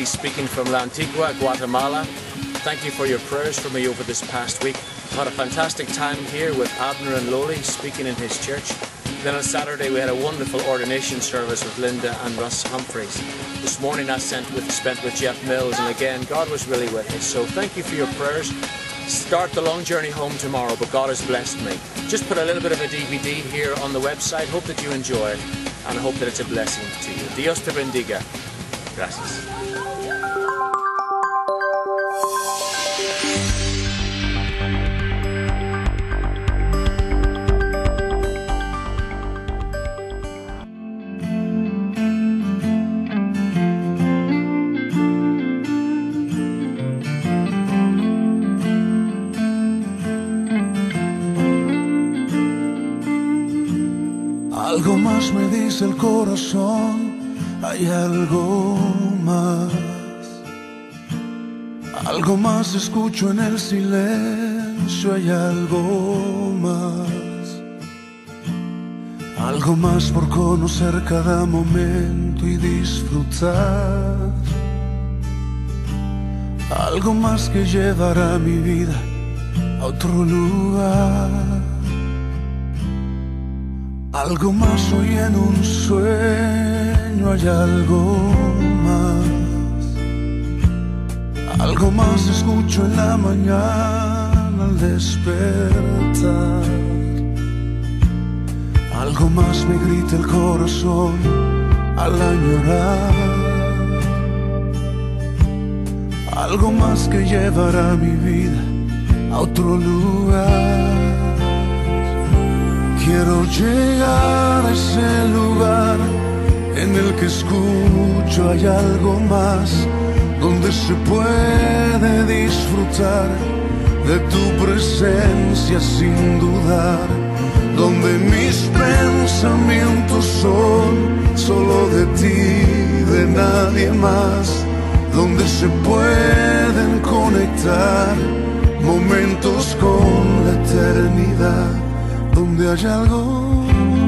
speaking from La Antigua, Guatemala. Thank you for your prayers for me over this past week. I had a fantastic time here with Abner and Loli speaking in his church. Then on Saturday we had a wonderful ordination service with Linda and Russ Humphreys. This morning I spent with Jeff Mills, and again God was really with us. So thank you for your prayers. Start the long journey home tomorrow, but God has blessed me. Just put a little bit of a DVD here on the website. Hope that you enjoy it, and I hope that it's a blessing to you. Dios te bendiga. Gracias. Algo más me dice el corazón, hay algo más. Algo más escucho en el silencio, hay algo más. Algo más por conocer cada momento y disfrutar. Algo más que llevará mi vida a otro lugar. Algo más hoy en un sueño, hay algo más. Algo más escucho en la mañana al despertar. Algo más me grita el corazón al añorar. Algo más que llevará mi vida a otro lugar. Quiero llegar a ese lugar en el que escucho hay algo más, donde se puede disfrutar de tu presencia sin dudar, donde mis pensamientos son solo de ti, de nadie más, donde se pueden conectar momentos con la eternidad, donde hay algo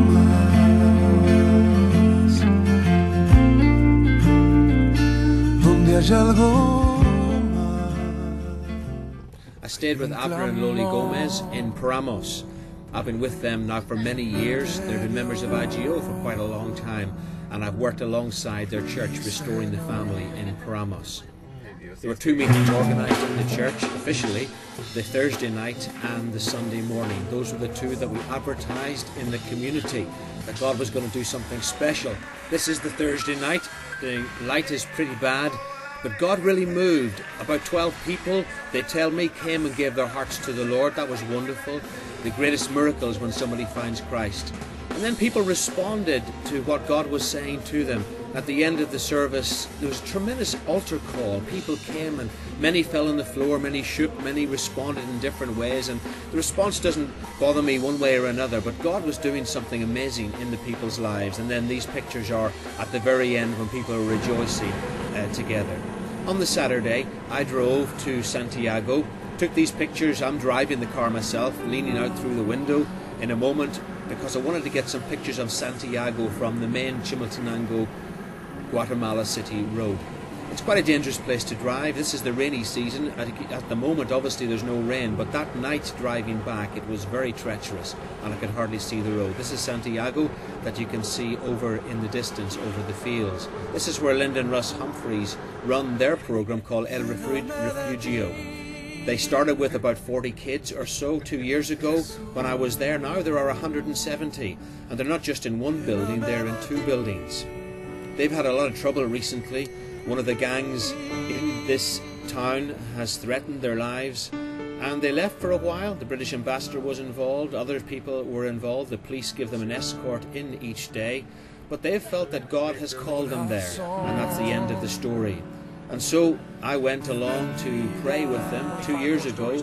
más, donde hay algo más. I stayed with Abner and Loli Gomez in Parramos. I've been with them now for many years. They've been members of IGO for quite a long time, and I've worked alongside their church restoring the family in Parramos. There were two meetings organised in the church officially, the Thursday night and the Sunday morning. Those were the two that we advertised in the community, that God was going to do something special. This is the Thursday night. The light is pretty bad, but God really moved. About 12 people, they tell me, came and gave their hearts to the Lord. That was wonderful. The greatest miracle is when somebody finds Christ. And then people responded to what God was saying to them. At the end of the service, there was a tremendous altar call. People came and many fell on the floor, many shook, many responded in different ways. And the response doesn't bother me one way or another, but God was doing something amazing in the people's lives. And then these pictures are at the very end when people are rejoicing together. On the Saturday, I drove to Santiago, took these pictures. I'm driving the car myself, leaning out through the window in a moment, because I wanted to get some pictures of Santiago from the main Chimiltenango, Guatemala City road. It's quite a dangerous place to drive. This is the rainy season. At the moment, obviously, there's no rain, but that night driving back, it was very treacherous and I could hardly see the road. This is Santiago that you can see over in the distance, over the fields. This is where Linda and Russ Humphreys run their program called El Refugio. They started with about 40 kids or so 2 years ago. When I was there, now there are 170, and they're not just in one building, they're in 2 buildings. They've had a lot of trouble recently. One of the gangs in this town has threatened their lives, and they left for a while. The British ambassador was involved, other people were involved. The police give them an escort in each day, but they've felt that God has called them there, and that's the end of the story. And so I went along to pray with them 2 years ago.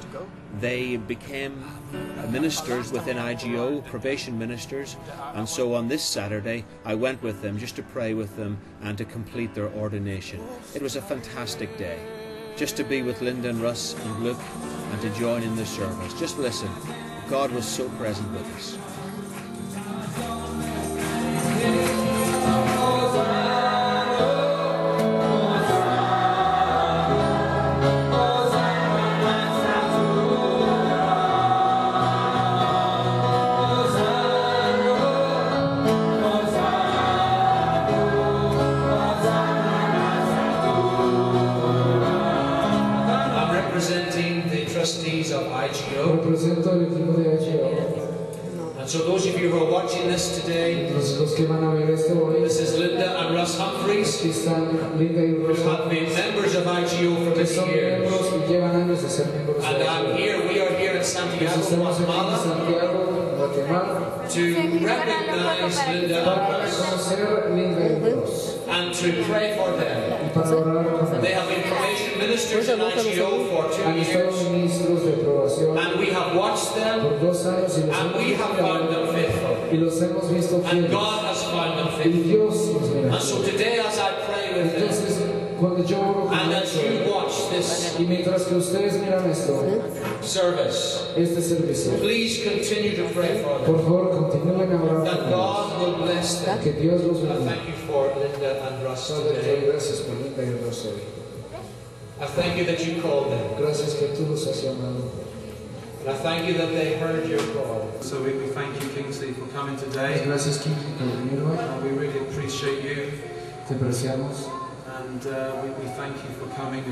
They became ministers within IGO, probation ministers, and so on this Saturday I went with them just to pray with them and to complete their ordination. It was a fantastic day, just to be with Linda and Russ and Luke and to join in the service. Just listen, God was so present with us. And so those of you who are watching this today, Entonces los que van a ver esto hoy, this is Linda and Russ Humphreys, aquí están Linda y who Rosa, have been members of IGO for que many son years. miembros y llevan años de ser miembros de And we are here in Santiago, Estamos aquí en Guatemala, Santiago, Guatemala, to recognize Linda para and Russ reconocer Linda y Rosa and to pray for them. y para orar por They ellos. have been probation ministers in IGO for 2 Han estado years, ministros de aprobación and we have watched them, por 2 años y los and hemos we have found them faithful. y los hemos visto And fieles. God has found them Y faithful. Dios nos mira. And so today, as I pray with them, Entonces, cuando yo oro con and as you ellos, watch this y mientras que ustedes miran esto, service, este servicio, please continue to pray for them. por favor, continúen a orar That por ellos. God will bless them. Que Dios los I bendiga. thank you for Linda and Russ Padre, te doy today. gracias por Linda y Rosa. I thank you that you called them. Gracias que tú los has llamado. And I thank you that they heard your call. So we thank you, Kingsley, for coming today. Gracias, Kim, por venir hoy. We really appreciate you, Te apreciamos. and we thank you for coming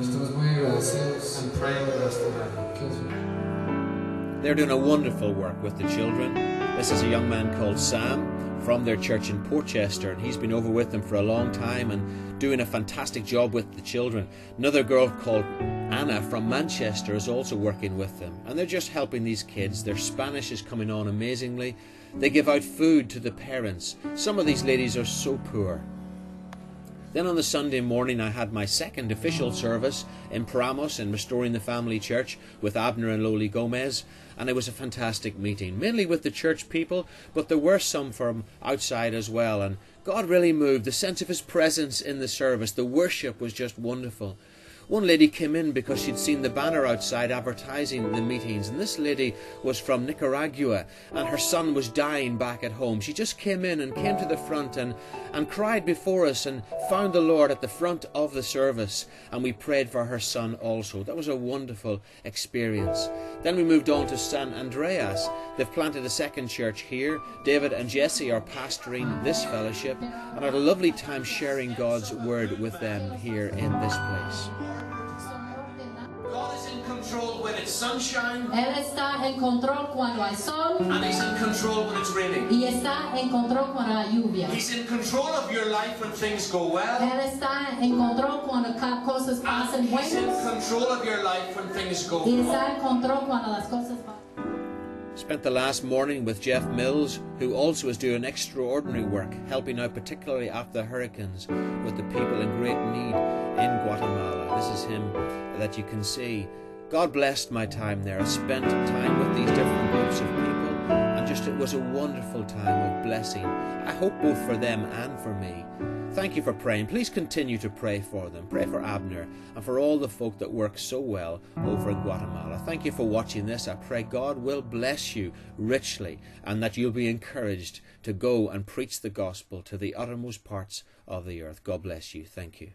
Estamos muy agradecidos. and praying with us today. They're doing a wonderful work with the children. This is a young man called Sam from their church in Portchester, and he's been over with them for a long time and doing a fantastic job with the children. Another girl called Anna from Manchester is also working with them, and they're just helping these kids. Their Spanish is coming on amazingly. They give out food to the parents. Some of these ladies are so poor. Then on the Sunday morning I had my second official service in Parramos in Restoring the Family Church with Abner and Loli Gomez, and it was a fantastic meeting, mainly with the church people, but there were some from outside as well, and God really moved. The sense of His presence in the service, the worship was just wonderful. One lady came in because she'd seen the banner outside advertising the meetings, and this lady was from Nicaragua and her son was dying back at home. She just came in and came to the front and cried before us and found the Lord at the front of the service, and we prayed for her son also. That was a wonderful experience. Then we moved on to San Andreas. They've planted a second church here. David and Jesse are pastoring this fellowship, and I had a lovely time sharing God's word with them here in this place. God is in control when it's sunshine, Él está en control cuando hay sol and He's in control when it's raining. y está en control cuando hay lluvia. He's in control of your life when things go well. Él está en control cuando cosas pasan And He's in buenas control of your life when things go y wrong. está en control cuando las cosas pasan. Spent the last morning with Jeff Mills, who also is doing extraordinary work, helping out particularly after the hurricanes with the people in great need in Guatemala. This is him that you can see. God blessed my time there. I spent time with these different groups of people, and just it was a wonderful time of blessing. I hope both for them and for me. Thank you for praying. Please continue to pray for them. Pray for Abner and for all the folk that work so well over in Guatemala. Thank you for watching this. I pray God will bless you richly and that you'll be encouraged to go and preach the gospel to the uttermost parts of the earth. God bless you. Thank you.